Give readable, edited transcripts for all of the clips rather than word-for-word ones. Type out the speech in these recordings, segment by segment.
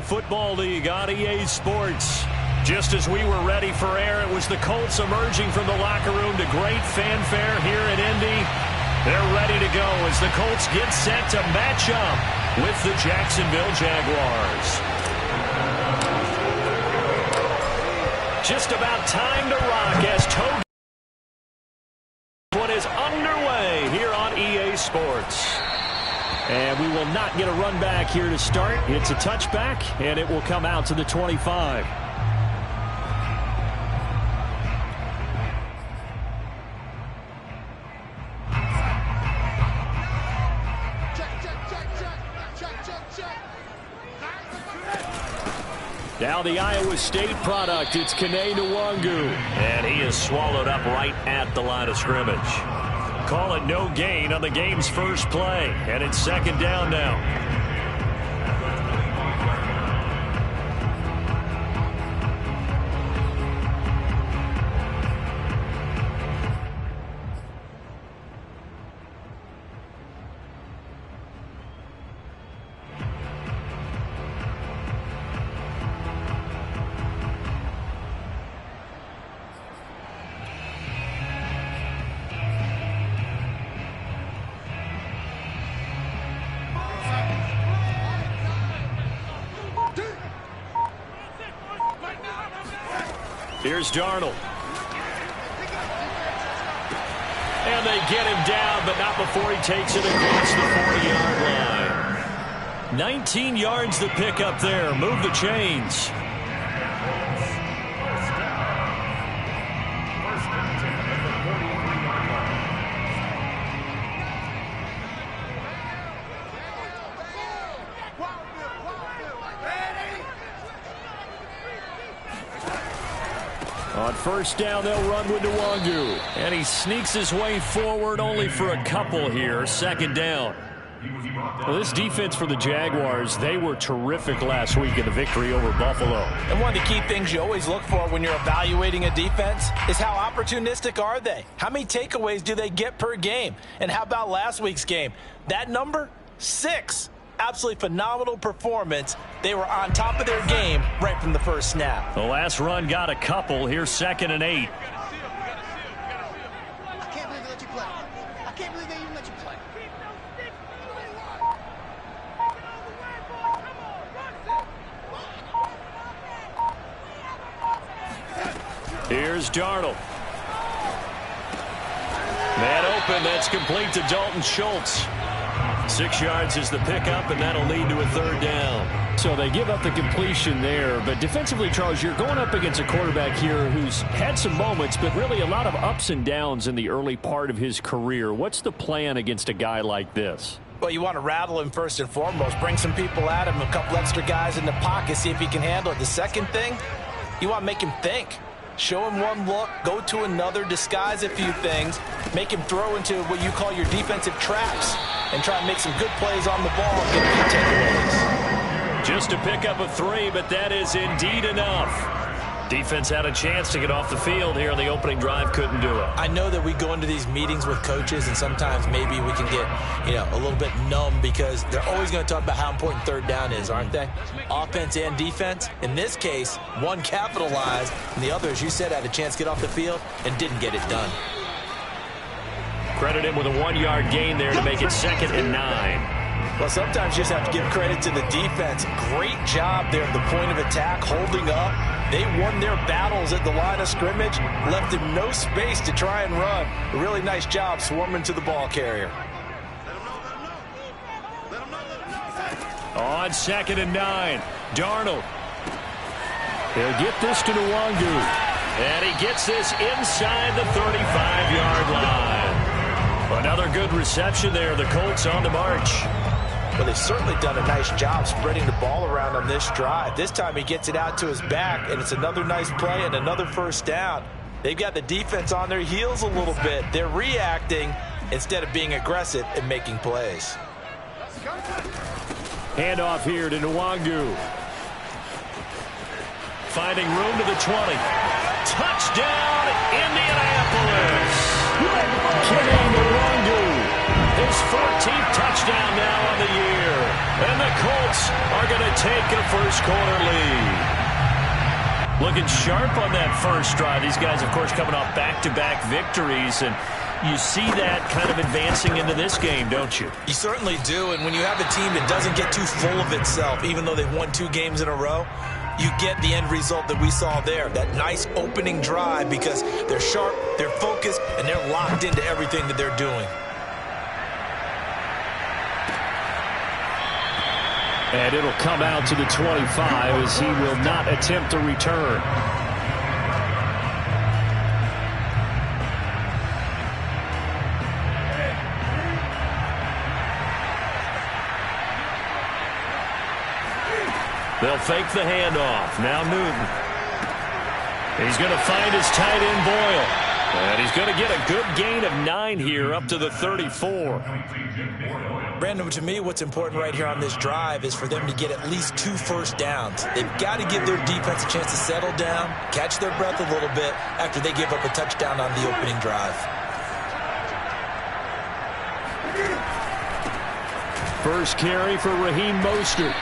Football League on EA Sports. Just as we were ready for air, it was the Colts emerging from the locker room to great fanfare here in Indy. They're ready to go as the Colts get set to match up with the Jacksonville Jaguars. Just about time to rock as Toad one is underway here on EA Sports. And we will not get a run back here to start. It's a touchback, and it will come out to the 25. Now the Iowa State product, it's Kene Nwangu. And he is swallowed up right at the line of scrimmage. Call it no gain on the game's first play. And it's second down now. Here's Darnold. And they get him down, but not before he takes it across the 40-yard line. 19 yards to pick up there. Move the chains. On first down, they'll run with Nwangu. And he sneaks his way forward only for a couple here. Second down. Well, this defense for the Jaguars, they were terrific last week in the victory over Buffalo. And one of the key things you always look for when you're evaluating a defense is how opportunistic are they? How many takeaways do they get per game? And how about last week's game? That number, 6. Absolutely phenomenal performance. They were on top of their game right from the first snap. The last run got a couple. Here's 2nd and 8. I can't believe they let you play. I can't believe they even let you play. Here's Darnold. Man open. That's complete to Dalton Schultz. 6 yards is the pickup, and that'll lead to a third down. So they give up the completion there. But defensively, Charles, you're going up against a quarterback here who's had some moments, but really a lot of ups and downs in the early part of his career. What's the plan against a guy like this? Well, you want to rattle him first and foremost. Bring some people at him, a couple extra guys in the pocket, see if he can handle it. The second thing, you want to make him think. Show him one look, go to another, disguise a few things, make him throw into what you call your defensive traps, and try and make some good plays on the ball and get a few takeaways. Just a pickup of 3, but that is indeed enough. Defense had a chance to get off the field here on the opening drive, couldn't do it. I know that we go into these meetings with coaches, and sometimes maybe we can get, a little bit numb because they're always going to talk about how important third down is, aren't they? Offense and defense. In this case, one capitalized, and the other, as you said, had a chance to get off the field and didn't get it done. Credit him with a 1-yard gain there to make it 2nd and 9. Well, sometimes you just have to give credit to the defense. Great job there at the point of attack, holding up. They won their battles at the line of scrimmage, left him no space to try and run. A really nice job swarming to the ball carrier. On 2nd and 9, Darnold. They'll get this to Nwangu. And he gets this inside the 35-yard line. Another good reception there. The Colts on the march. Well, they've certainly done a nice job spreading the ball around on this drive. This time he gets it out to his back, and it's another nice play and another first down. They've got the defense on their heels a little bit. They're reacting instead of being aggressive and making plays. Handoff here to Nwangu. Finding room to the 20. Touchdown, Indianapolis. Kene Nwangu His 14th touchdown now on the year. And the Colts are going to take a first-quarter lead. Looking sharp on that first drive. These guys, of course, coming off back-to-back victories, and you see that kind of advancing into this game, don't you? You certainly do, and when you have a team that doesn't get too full of itself, even though they've won 2 games in a row, you get the end result that we saw there, that nice opening drive, because they're sharp, they're focused, and they're locked into everything that they're doing. And it'll come out to the 25 as he will not attempt a return. They'll fake the handoff. Now Newton. He's going to find his tight end Boyle. And he's going to get a good gain of 9 here up to the 34. Brandon, to me, what's important right here on this drive is for them to get at least 2 first downs. They've got to give their defense a chance to settle down, catch their breath a little bit after they give up a touchdown on the opening drive. First carry for Raheem Mostert.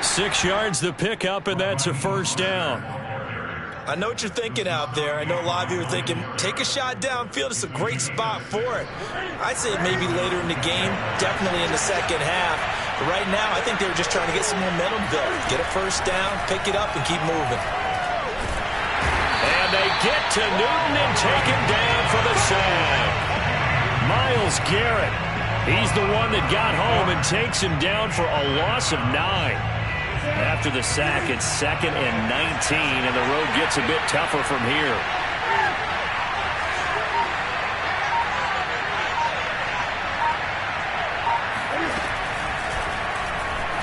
6 yards the pickup, and that's a first down. I know what you're thinking out there. I know a lot of you are thinking, take a shot downfield. It's a great spot for it. I'd say maybe later in the game, definitely in the second half. But right now, I think they were just trying to get some momentum built. Get a first down, pick it up, and keep moving. And they get to Newton and take him down for the sack. Myles Garrett, he's the one that got home and takes him down for a loss of 9. After the sack, it's 2nd and 19, and the road gets a bit tougher from here.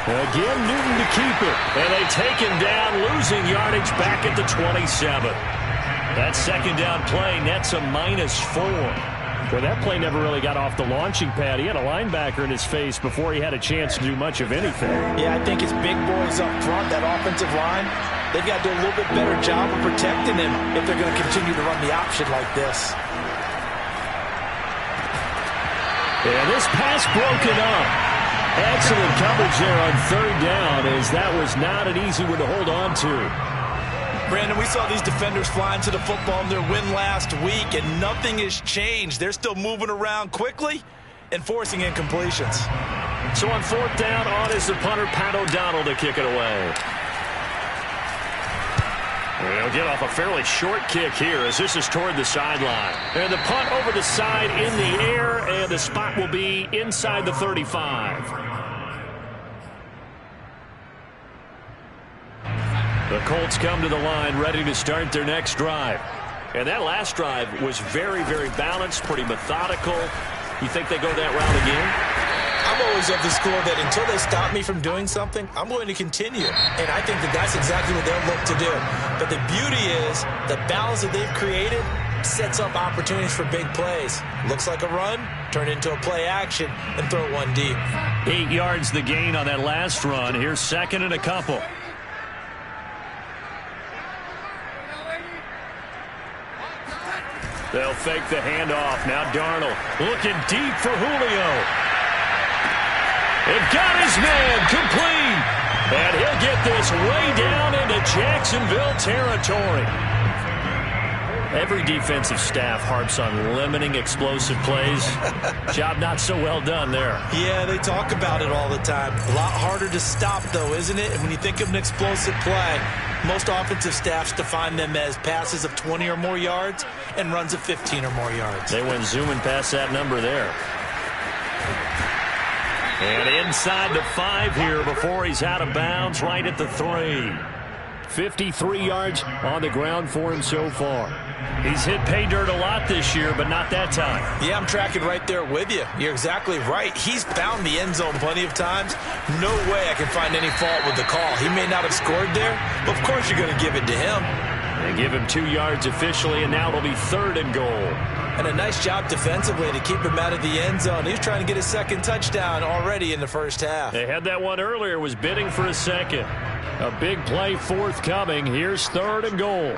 Again, Newton to keep it, and they take him down, losing yardage back at the 27. That second down play nets a -4. Well, that play never really got off the launching pad. He had a linebacker in his face before he had a chance to do much of anything. Yeah, I think it's big boys up front, that offensive line. They've got to do a little bit better job of protecting him if they're going to continue to run the option like this. Yeah, this pass broken up. Excellent coverage there on 3rd down, as that was not an easy one to hold on to. Brandon, we saw these defenders flying to the football in their win last week, and nothing has changed. They're still moving around quickly and forcing incompletions. So on 4th down, on is the punter, Pat O'Donnell, to kick it away. They'll get off a fairly short kick here as this is toward the sideline. And the punt over the side in the air, and the spot will be inside the 35. The Colts come to the line ready to start their next drive. And that last drive was very, very balanced, pretty methodical. You think they go that route again? I'm always of the school that until they stop me from doing something, I'm going to continue. And I think that that's exactly what they'll look to do. But the beauty is the balance that they've created sets up opportunities for big plays. Looks like a run, turn into a play action, and throw one deep. 8 yards the gain on that last run. Here's 2nd and a couple. They'll fake the handoff. Now Darnold looking deep for Julio. It got his man complete. And he'll get this way down into Jacksonville territory. Every defensive staff harps on limiting explosive plays. Job not so well done there. Yeah, they talk about it all the time. A lot harder to stop, though, isn't it? And when you think of an explosive play, most offensive staffs define them as passes of 20 or more yards and runs of 15 or more yards. They went zooming past that number there. And inside the 5 here before he's out of bounds, right at the 3. 53 yards on the ground for him so far. He's hit pay dirt a lot this year, but not that time. Yeah, I'm tracking right there with you. You're exactly right. He's found the end zone plenty of times. No way I can find any fault with the call. He may not have scored there, but of course you're going to give it to him. They give him 2 yards officially, and now it'll be 3rd and goal. And a nice job defensively to keep him out of the end zone. He was trying to get his 2nd touchdown already in the first half. They had that one earlier, was bidding for a 2nd. A big play forthcoming. Here's 3rd and goal.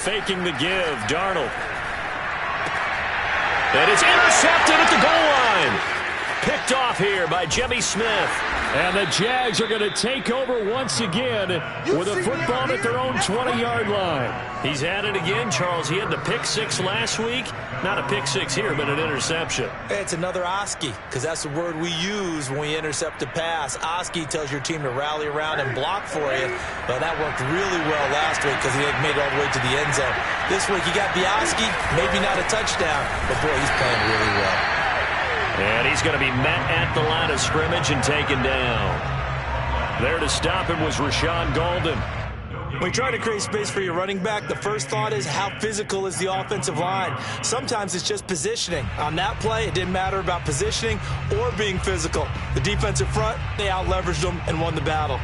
faking the give. Darnold. And it's intercepted at the goal line. Picked off here by Jimmy Smith. And the Jags are going to take over once again with a football at their own 20-yard line. He's at it again, Charles. He had the pick six last week. Not a pick six here, but an interception. It's another Oski, because that's the word we use when we intercept a pass. Oski tells your team to rally around and block for you. But that worked really well last week because he made it all the way to the end zone. This week he got the Oski, maybe not a touchdown, but boy, he's playing really well. And he's going to be met at the line of scrimmage and taken down. There to stop him was Rashawn Golden. When you try to create space for your running back, the first thought is how physical is the offensive line. Sometimes it's just positioning. On that play, it didn't matter about positioning or being physical. The defensive front, they out-leveraged them and won the battle.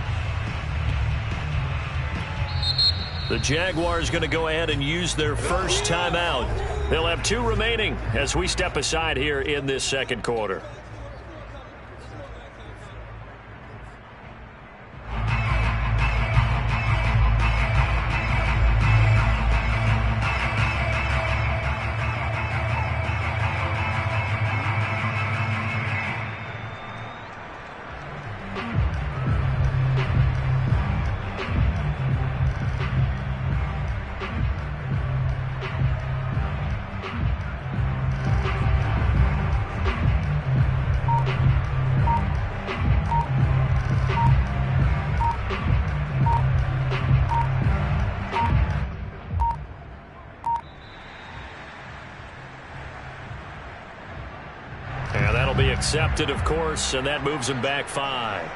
The Jaguars going to go ahead and use their first timeout. They'll have 2 remaining as we step aside here in this second quarter. Be accepted, of course, and that moves him back 5.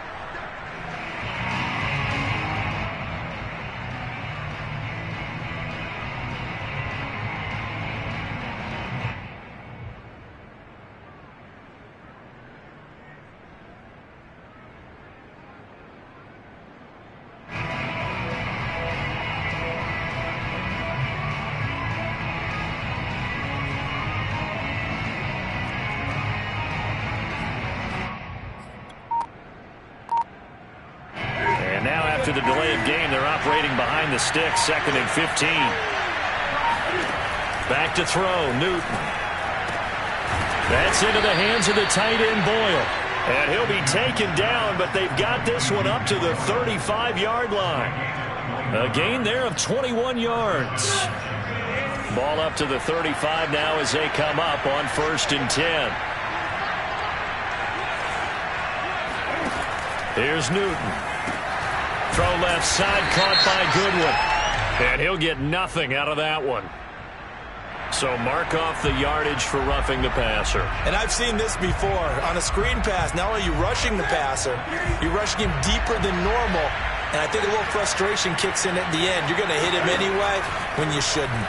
After the delay of game, they're operating behind the sticks, 2nd and 15. Back to throw, Newton. That's into the hands of the tight end, Boyle. And he'll be taken down, but they've got this one up to the 35-yard line. A gain there of 21 yards. Ball up to the 35 now as they come up on 1st and 10. Here's Newton. Throw left side, caught by Goodwin. And he'll get nothing out of that one. So mark off the yardage for roughing the passer. And I've seen this before. On a screen pass, not only are you rushing the passer, you're rushing him deeper than normal. And I think a little frustration kicks in at the end. You're going to hit him anyway when you shouldn't.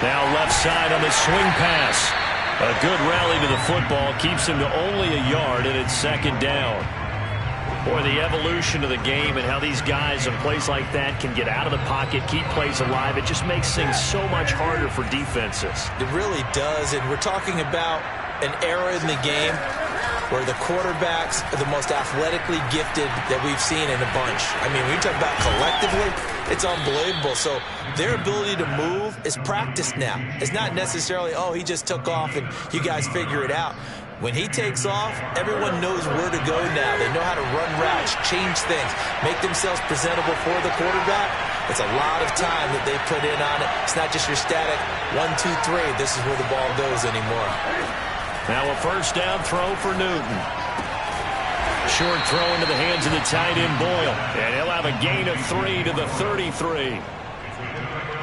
Now left side on the swing pass. A good rally to the football keeps him to only a yard, and it's 2nd down. Boy, the evolution of the game and how these guys in plays like that can get out of the pocket, keep plays alive, it just makes things so much harder for defenses. It really does, and we're talking about an era in the game where the quarterbacks are the most athletically gifted that we've seen in a bunch. I mean, when you talk about collectively, it's unbelievable. So their ability to move is practiced now. It's not necessarily, oh, he just took off and you guys figure it out. When he takes off, everyone knows where to go now. They know how to run routes, change things, make themselves presentable for the quarterback. It's a lot of time that they put in on it. It's not just your static 1, 2, 3. This is where the ball goes anymore. Now a 1st down throw for Newton. Short throw into the hands of the tight end Boyle. And he'll have a gain of 3 to the 33.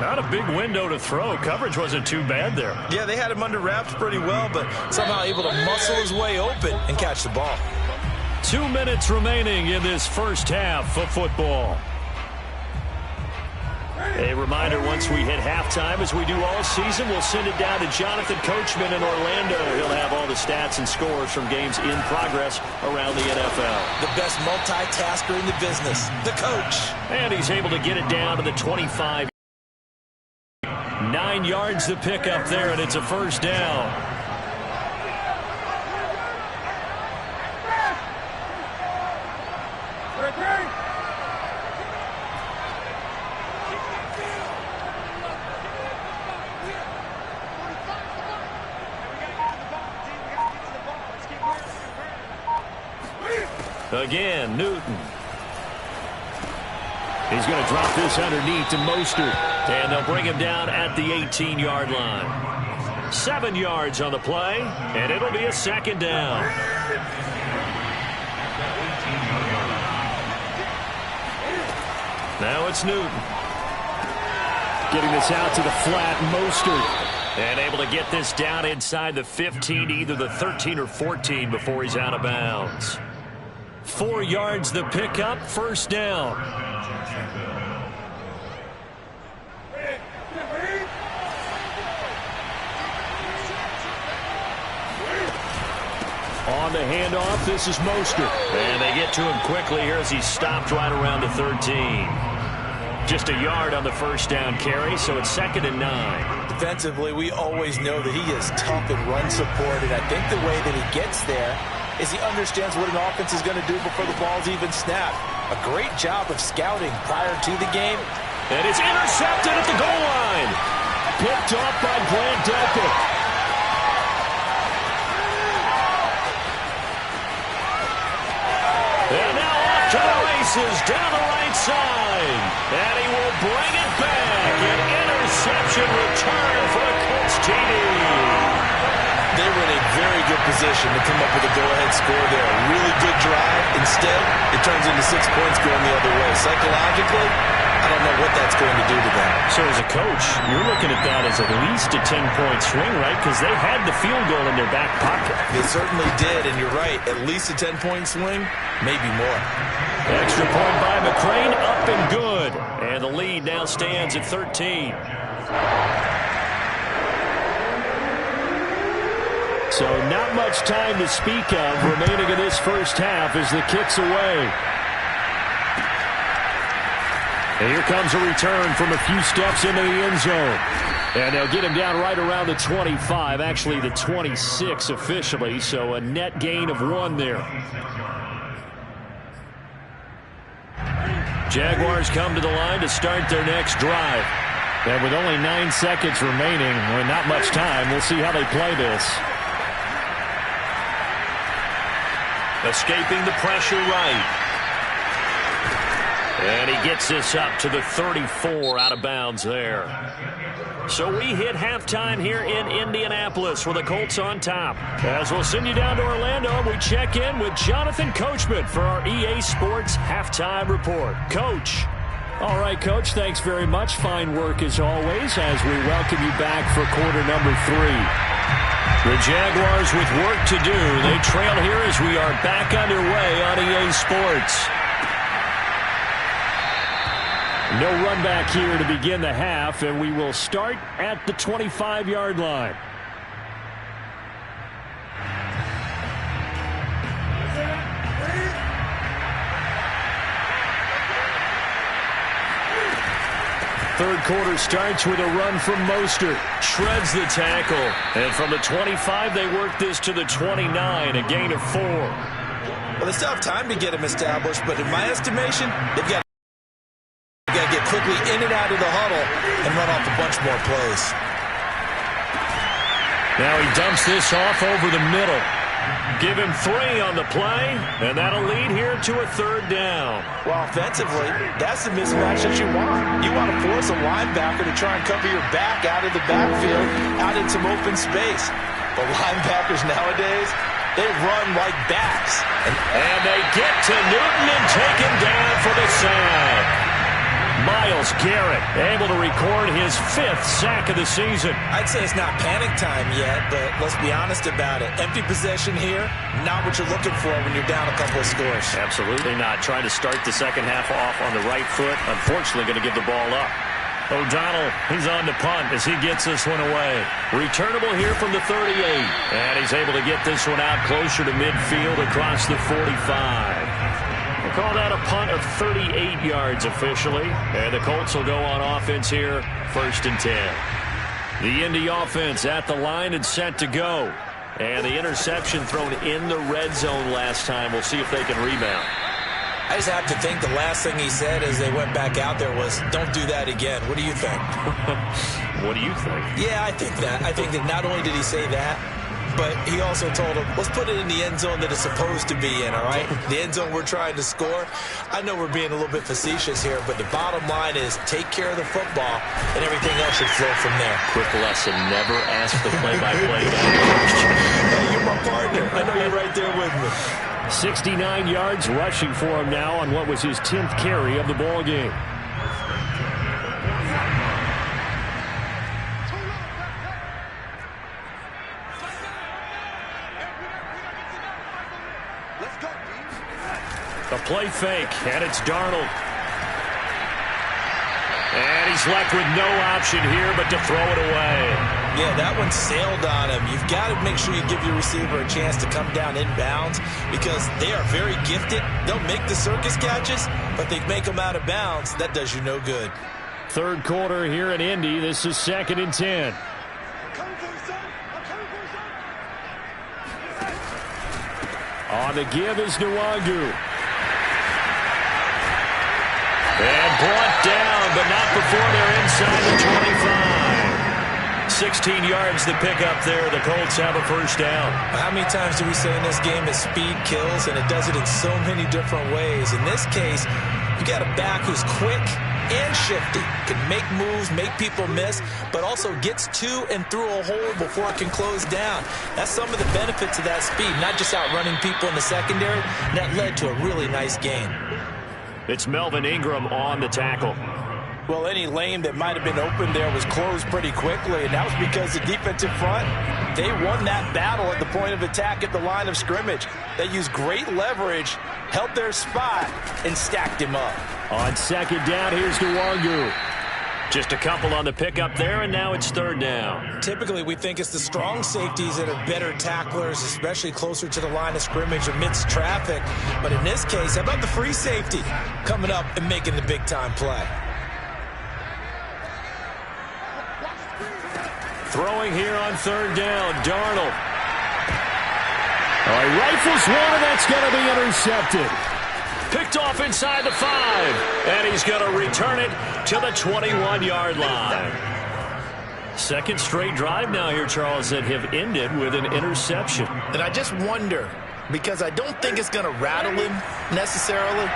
Not a big window to throw. Coverage wasn't too bad there. Yeah, they had him under wraps pretty well, but somehow able to muscle his way open and catch the ball. 2 minutes remaining in this first half of football. A reminder, once we hit halftime, as we do all season, we'll send it down to Jonathan Coachman in Orlando. He'll have all the stats and scores from games in progress around the NFL. The best multitasker in the business, the coach. And he's able to get it down to the 25. 9 yards to pick up there, and it's a 1st down. Again, Newton. He's going to drop this underneath to Mostert. And they'll bring him down at the 18-yard line. 7 yards on the play, and it'll be a second down. Now it's Newton. Getting this out to the flat, Mostert. And able to get this down inside the 15, either the 13 or 14 before he's out of bounds. 4 yards the pickup, first down. On the handoff, this is Mostert. And they get to him quickly here as he stopped right around the 13. Just a yard on the first down carry, so it's 2nd and 9. Defensively, we always know that he is tough and run support, and I think the way that he gets there is he understands what an offense is going to do before the ball's even snapped. A great job of scouting prior to the game. And it's intercepted at the goal line. Picked off by Grant Delpit. And now off to the races down the right side. And he will bring it back. An interception return for the Colts TD. They were in a very good position to come up with a go-ahead score there. A really good drive. Instead, it turns into 6 points going the other way. Psychologically, I don't know what that's going to do to them. So as a coach, you're looking at that as at least a 10-point swing, right? Because they had the field goal in their back pocket. They certainly did, and you're right. At least a 10-point swing, maybe more. Extra point by McCrane, up and good. And the lead now stands at 13. So not much time to speak of remaining in this first half as the kick's away. And here comes a return from a few steps into the end zone. And they'll get him down right around the 25, actually the 26 officially, so a net gain of 1 there. Jaguars come to the line to start their next drive. And with only 9 seconds remaining, with not much time, we'll see how they play this. Escaping the pressure right. And he gets this up to the 34 out of bounds there. So we hit halftime here in Indianapolis with the Colts on top. As we'll send you down to Orlando, we check in with Jonathan Coachman for our EA Sports Halftime Report. Coach. All right, Coach, thanks very much. Fine work as always as we welcome you back for quarter number 3. The Jaguars with work to do. They trail here as we are back underway on EA Sports. No run back here to begin the half, and we will start at the 25-yard line. Third quarter starts with a run from Mostert. Shreds the tackle. And from the 25, they work this to the 29, a gain of 4. Well, they still have time to get him established, but in my estimation, they've got to get quickly in and out of the huddle and run off a bunch more plays. Now he dumps this off over the middle. Give him 3 on the play, and that'll lead here to a 3rd down. Well, offensively, that's the mismatch that you want. You want to force a linebacker to try and cover your back out of the backfield, out in some open space. But linebackers nowadays, they run like backs. And they get to Newton and take him down for the sack. Myles Garrett able to record his 5th sack of the season. I'd say it's not panic time yet, but let's be honest about it. Empty possession here, not what you're looking for when you're down a couple of scores. Absolutely not. Trying to start the second half off on the right foot. Unfortunately, going to give the ball up. O'Donnell, he's on to punt as he gets this one away. Returnable here from the 38. And he's able to get this one out closer to midfield across the 45. Call that a punt of 38 yards officially. And the Colts will go on offense here, 1st and 10. The Indy offense at the line and set to go. And the interception thrown in the red zone last time. We'll see if they can rebound. I just have to think the last thing he said as they went back out there was, don't do that again. What do you think? What do you think? Yeah, I think that. I think that not only did he say that, but he also told him, let's put it in the end zone that it's supposed to be in, all right? The end zone we're trying to score. I know we're being a little bit facetious here, but the bottom line is take care of the football, and everything else should flow from there. Quick lesson, never ask the play-by-play guy. Hey, you're my partner. I know you're right there with me. 69 yards rushing for him now on what was his 10th carry of the ball game. The play fake, and it's Darnold. And he's left with no option here but to throw it away. Yeah, that one sailed on him. You've got to make sure you give your receiver a chance to come down inbounds because they are very gifted. They'll make the circus catches, but they make them out of bounds. That does you no good. Third quarter here in Indy. This is 2nd and 10. On the give is Nwangu. And brought down, but not before they're inside the 25. 16 yards to pick up there. The Colts have a first down. How many times do we say in this game that speed kills, and it does it in so many different ways? In this case, you got a back who's quick and shifty, can make moves, make people miss, but also gets to and through a hole before it can close down. That's some of the benefits of that speed, not just outrunning people in the secondary. And that led to a really nice gain. It's Melvin Ingram on the tackle. Well, any lane that might have been open there was closed pretty quickly, and that was because the defensive front, they won that battle at the point of attack at the line of scrimmage. They used great leverage, held their spot, and stacked him up. On second down, here's Nwangu. Just a couple on the pickup there, and now it's third down. Typically, we think it's the strong safeties that are better tacklers, especially closer to the line of scrimmage amidst traffic. But in this case, how about the free safety coming up and making the big-time play? Throwing here on third down, Darnold. All right, rifles one, and that's going to be intercepted. Picked off inside the 5, and he's going to return it to the 21-yard line. Second straight drive now here, Charles, that have ended with an interception. And I just wonder, because I don't think it's going to rattle him necessarily,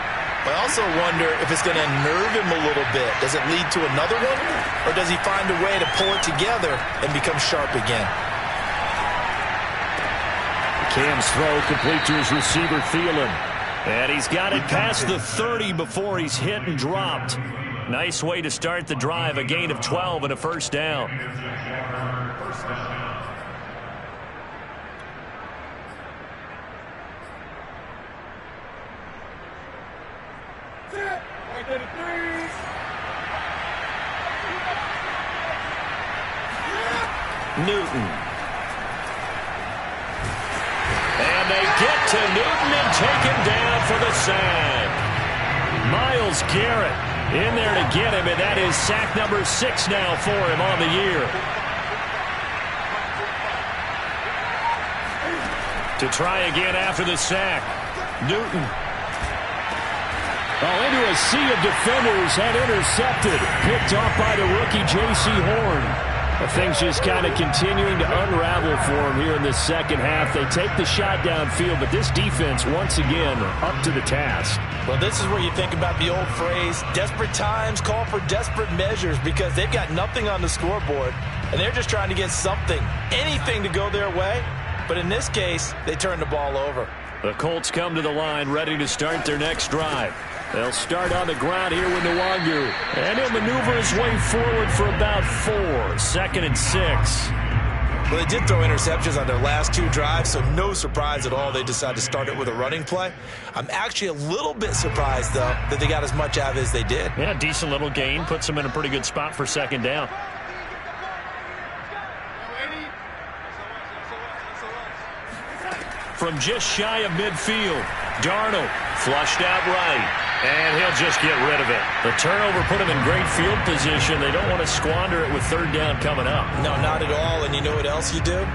but I also wonder if it's going to unnerve him a little bit. Does it lead to another one, or does he find a way to pull it together and become sharp again? Cam's throw complete to his receiver, Thielen. And he's got it past the 30 before he's hit and dropped. Nice way to start the drive, a gain of 12 and a first down. Newton. And they get to Newton and take him down for the sack. Myles Garrett in there to get him, and that is sack number 6 now for him on the year. To try again after the sack. Newton. Oh, into a sea of defenders and intercepted. Picked off by the rookie J.C. Horn. Things just kind of continuing to unravel for him here in the second half. They take the shot downfield, but this defense, once again, up to the task. Well, this is where you think about the old phrase, desperate times call for desperate measures, because they've got nothing on the scoreboard, and they're just trying to get something, anything to go their way. But in this case, they turn the ball over. The Colts come to the line ready to start their next drive. They'll start on the ground here with Nwangu. And he'll maneuver his way forward for about 4. 2nd and 6. Well, they did throw interceptions on their last 2 drives, so no surprise at all they decided to start it with a running play. I'm actually a little bit surprised, though, that they got as much out of it as they did. Yeah, decent little gain. Puts them in a pretty good spot for second down. From just shy of midfield, Darnold flushed out right. And he'll just get rid of it. The turnover put him in great field position. They don't want to squander it with third down coming up. No, not at all. And you know what else you do?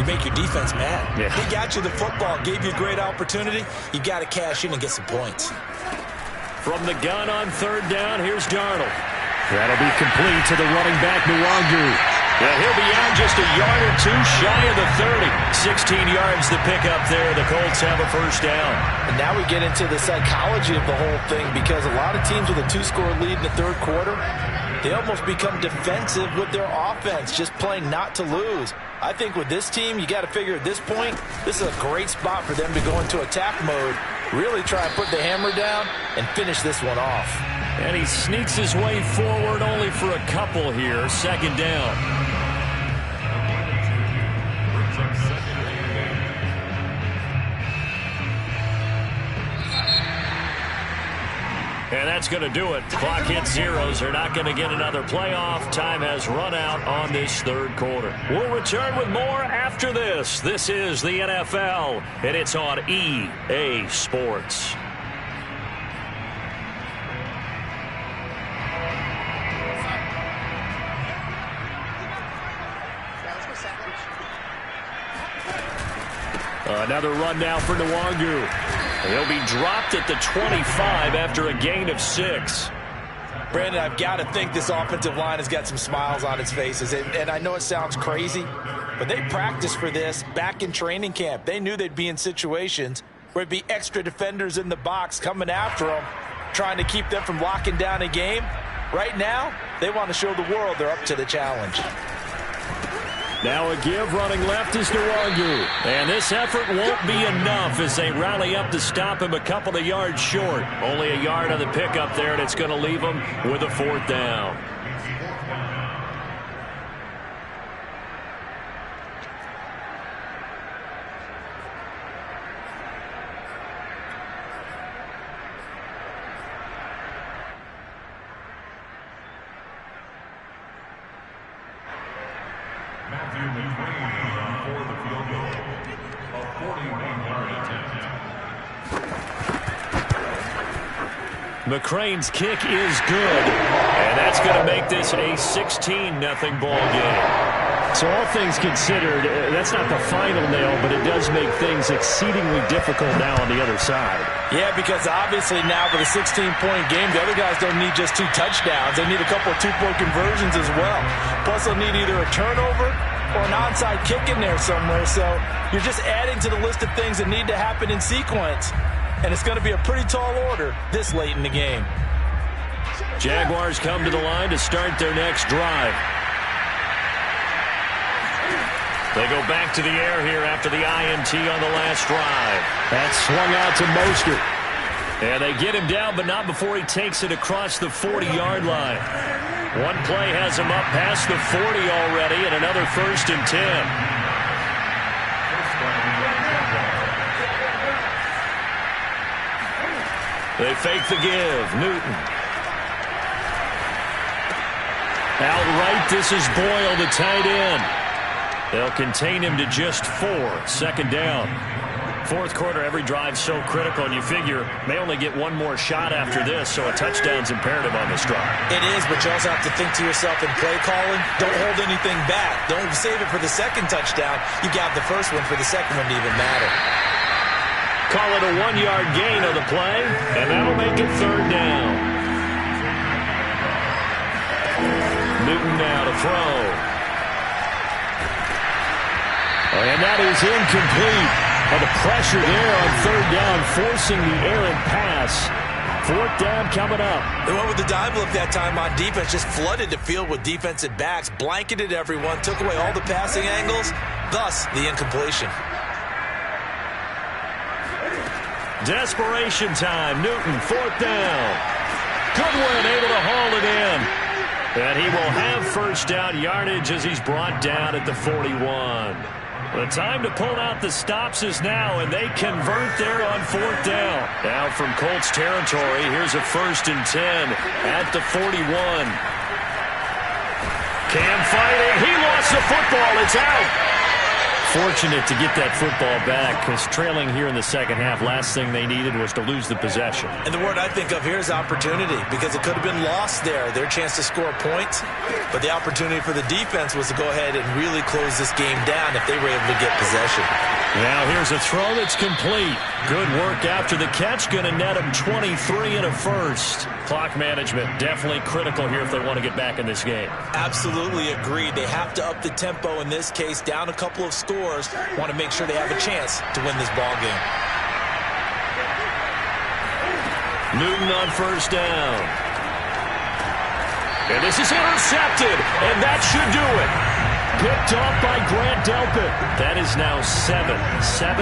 You make your defense mad. Yeah. They got you the football, gave you a great opportunity. You got to cash in and get some points. From the gun on third down, here's Darnold. That'll be complete to the running back, Nwangu. Yeah, he'll be out just a yard or two shy of the 30. 16 yards to pick up there. The Colts have a first down. And now we get into the psychology of the whole thing, because a lot of teams with a 2-score lead in the third quarter, they almost become defensive with their offense, just playing not to lose. I think with this team, you got to figure at this point, this is a great spot for them to go into attack mode, really try and put the hammer down and finish this one off. And he sneaks his way forward only for a couple here. Second down. And that's going to do it. Clock hits zeros. They're not going to get another playoff. Time has run out on this third quarter. We'll return with more after this. This is the NFL, and it's on EA Sports. Another run now for Nwangu. He'll be dropped at the 25 after a gain of 6. Brandon, I've got to think this offensive line has got some smiles on its faces. And I know it sounds crazy, but they practiced for this back in training camp. They knew they'd be in situations where it'd be extra defenders in the box coming after them, trying to keep them from locking down a game. Right now, they want to show the world they're up to the challenge. Now a give running left is Nwangu. And this effort won't be enough as they rally up to stop him a couple of yards short. Only a yard on the pickup there, and it's going to leave him with a fourth down. McCrane's kick is good, and that's going to make this a 16-0 ball game. So all things considered, that's not the final nail, but it does make things exceedingly difficult now on the other side. Yeah, because obviously now with a 16-point game, the other guys don't need just 2 touchdowns. They need a couple of 2-point conversions as well. Plus, they'll need either a turnover or an onside kick in there somewhere. So you're just adding to the list of things that need to happen in sequence. And it's going to be a pretty tall order this late in the game. Jaguars come to the line to start their next drive. They go back to the air here after the INT on the last drive. That's swung out to Mostert. And they get him down, but not before he takes it across the 40-yard line. One play has him up past the 40 already, and another 1st and 10. They fake the give. Newton. Outright, this is Boyle, the tight end. They'll contain him to just 4. Second down. Fourth quarter, every drive so critical, and you figure may only get one more shot after this, so a touchdown's imperative on this drive. It is, but you also have to think to yourself in play calling, don't hold anything back. Don't save it for the second touchdown. You got the first one for the second one to even matter. Call it a 1-yard gain on the play, and that'll make it third down. Newton now to throw. And that is incomplete. And the pressure there on third down, forcing the errant pass. Fourth down coming up. They went with the dive look that time on defense, just flooded the field with defensive backs, blanketed everyone, took away all the passing angles, thus the incompletion. Desperation time. Newton, fourth down. Goodwin able to haul it in. And he will have first down yardage as he's brought down at the 41. The time to pull out the stops is now, and they convert there on fourth down. Now from Colts territory, here's a 1st and 10 at the 41. Cam fighting. He lost the football. It's out. Fortunate to get that football back, because trailing here in the second half, last thing they needed was to lose the possession. And the word I think of here is opportunity, because it could have been lost there, their chance to score points. But the opportunity for the defense was to go ahead and really close this game down if they were able to get possession. Now here's a throw that's complete. Good work after the catch. Going to net them 23 and a first. Clock management definitely critical here if they want to get back in this game. Absolutely agreed. They have to up the tempo in this case. Down a couple of scores. Want to make sure they have a chance to win this ball game. Newton on first down. And this is intercepted. And that should do it. Picked off by Grant Delpit. That is now seven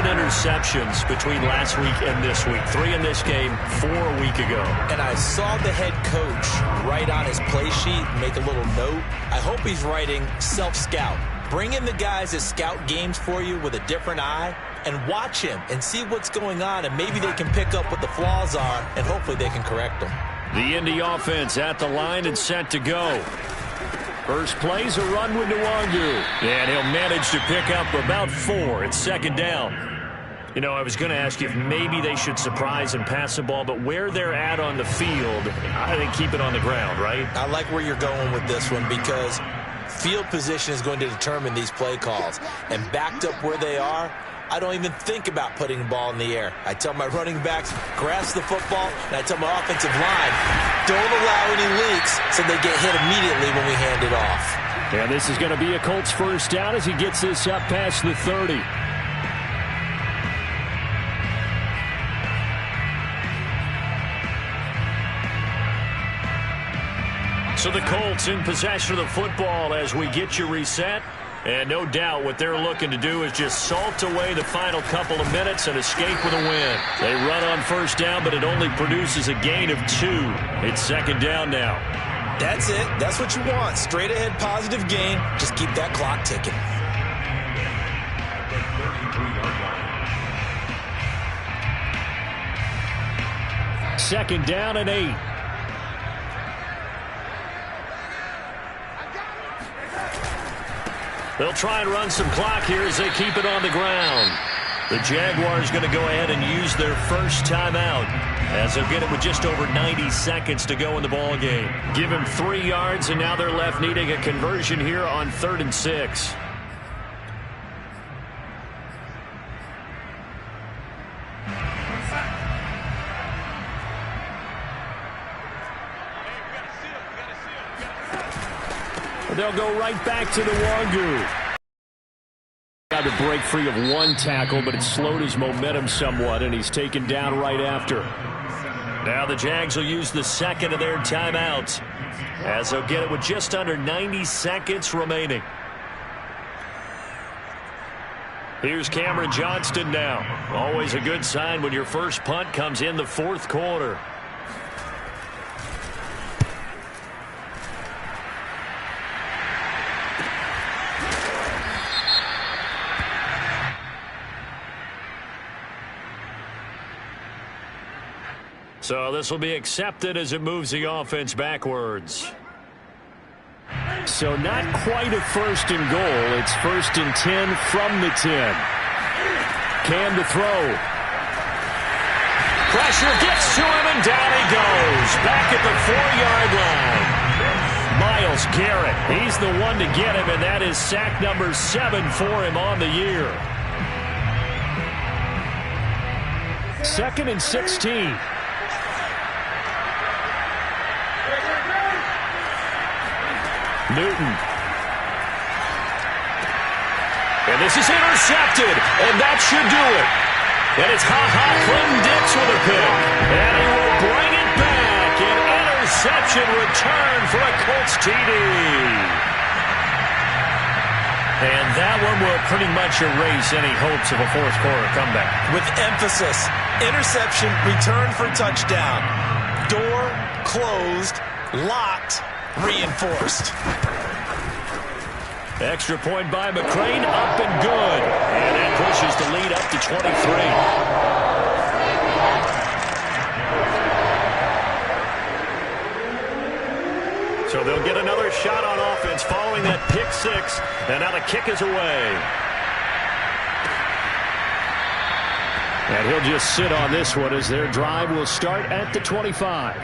interceptions between last week and this week. 3 in this game, 4 a week ago. And I saw the head coach write on his play sheet, make a little note. I hope he's writing self-scout. Bring in the guys that scout games for you with a different eye and watch him and see what's going on, and maybe they can pick up what the flaws are, and hopefully they can correct them. The Indy offense at the line and set to go. First play's a run with Nwangu. And he'll manage to pick up about 4. It's second down. You know, I was going to ask you if maybe they should surprise and pass the ball, but where they're at on the field, I think keep it on the ground, right? I like where you're going with this one, because field position is going to determine these play calls. And backed up where they are, I don't even think about putting the ball in the air. I tell my running backs, grasp the football, and I tell my offensive line, don't allow any leaks so they get hit immediately when we hand it off. And this is going to be a Colts first down as he gets this up past the 30. So the Colts in possession of the football as we get you reset. And no doubt what they're looking to do is just salt away the final couple of minutes and escape with a win. They run on first down, but it only produces a gain of 2. It's second down now. That's it. That's what you want. Straight ahead positive gain. Just keep that clock ticking. Second down and 8. They'll try and run some clock here as they keep it on the ground. The Jaguars going to go ahead and use their first timeout as they'll get it with just over 90 seconds to go in the ball game. Give him 3 yards, and now they're left needing a conversion here on 3rd and 6. They'll go right back to the Nwangu. Got to break free of 1 tackle, but it slowed his momentum somewhat, and he's taken down right after. Now the Jags will use the second of their timeouts as they'll get it with just under 90 seconds remaining. Here's Cameron Johnston now. Always a good sign when your first punt comes in the 4th quarter. So this will be accepted as it moves the offense backwards. So not quite a 1st and goal. It's 1st and 10 from the 10. Cam to throw. Pressure gets to him, and down he goes. Back at the 4-yard line. Myles Garrett, he's the one to get him, and that is sack number 7 for him on the year. 2nd and 16. Newton. And this is intercepted, and that should do it. And it's Clinton Dix with a pick. And he will bring it back. An interception return for a Colts TD. And that one will pretty much erase any hopes of a 4th quarter comeback. With emphasis, interception, return for touchdown. Door closed, locked, reinforced. Extra point by McCrane, up and good. And that pushes the lead up to 23. So they'll get another shot on offense following that pick 6. And now the kick is away. And he'll just sit on this one as their drive will start at the 25.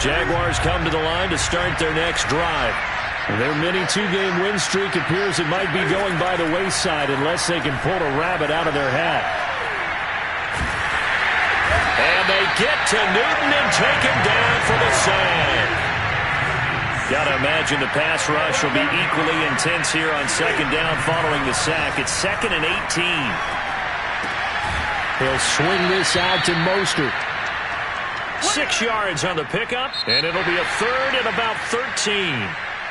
Jaguars come to the line to start their next drive. Their mini two-game win streak appears it might be going by the wayside unless they can pull a rabbit out of their hat. And they get to Newton and take him down for the sack. Got to imagine the pass rush will be equally intense here on second down following the sack. It's 2nd and 18. He'll swing this out to Mostert. 6 yards on the pickup, and it'll be a third and about 13.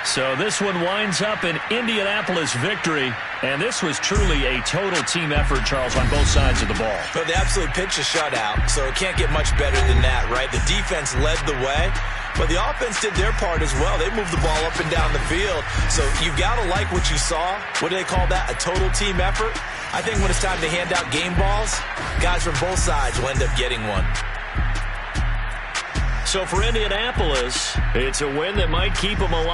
So this one winds up an Indianapolis victory, and this was truly a total team effort, Charles, on both sides of the ball. But they absolutely pitched a shutout, so it can't get much better than that, right? The defense led the way, but the offense did their part as well. They moved the ball up and down the field, so you've got to like what you saw. What do they call that? A total team effort? I think when it's time to hand out game balls, guys from both sides will end up getting one. So for Indianapolis, it's a win that might keep them alive.